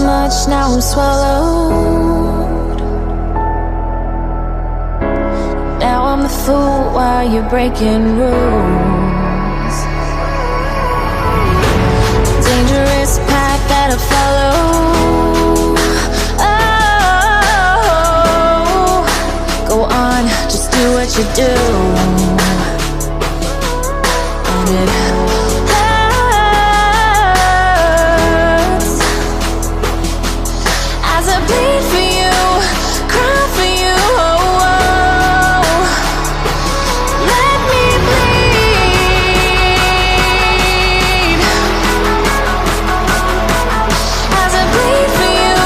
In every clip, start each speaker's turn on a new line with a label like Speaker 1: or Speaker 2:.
Speaker 1: much, now I'm swallowed. Now I'm the fool while you're breaking rules. Dangerous path that I follow. Oh, go on, just do what you do. And it bleed for you, cry for you, oh, oh. Let me bleed. As I bleed for you,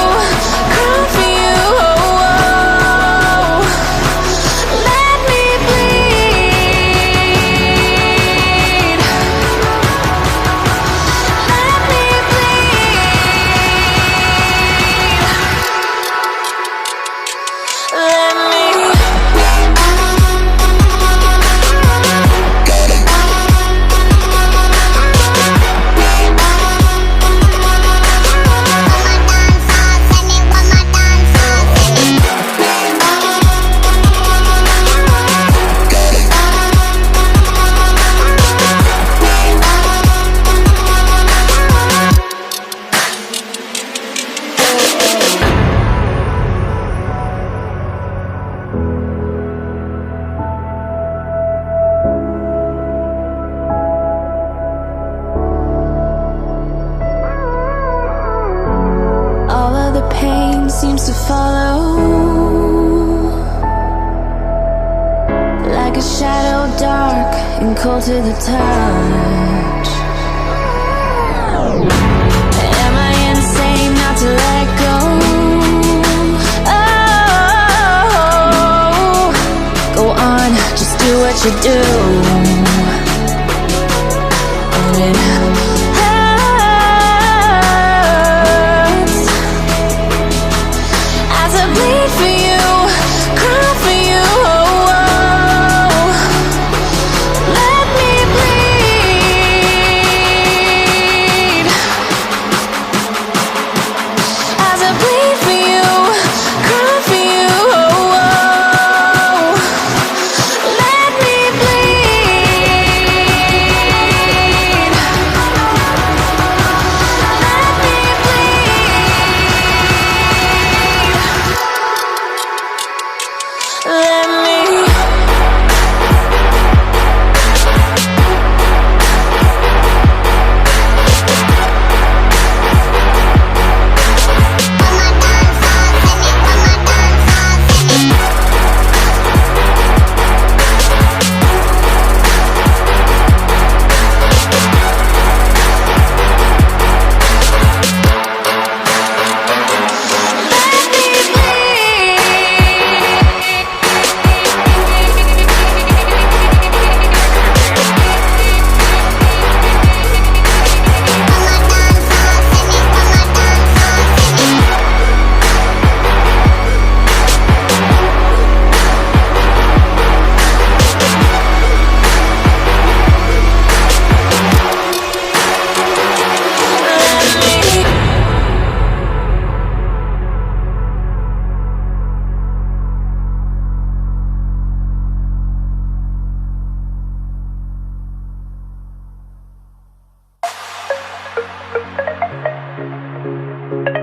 Speaker 1: cry for you, oh, oh. Let me bleed. Let me seems to follow like a shadow, dark and cold to the touch. Am I insane not to let go? Oh, go on, just do what you do. And it bleed for you, cry for you, oh, oh. Let me bleed. As I bleed for you, cry for you, oh, oh. Let me bleed. Let me let me
Speaker 2: Thank you.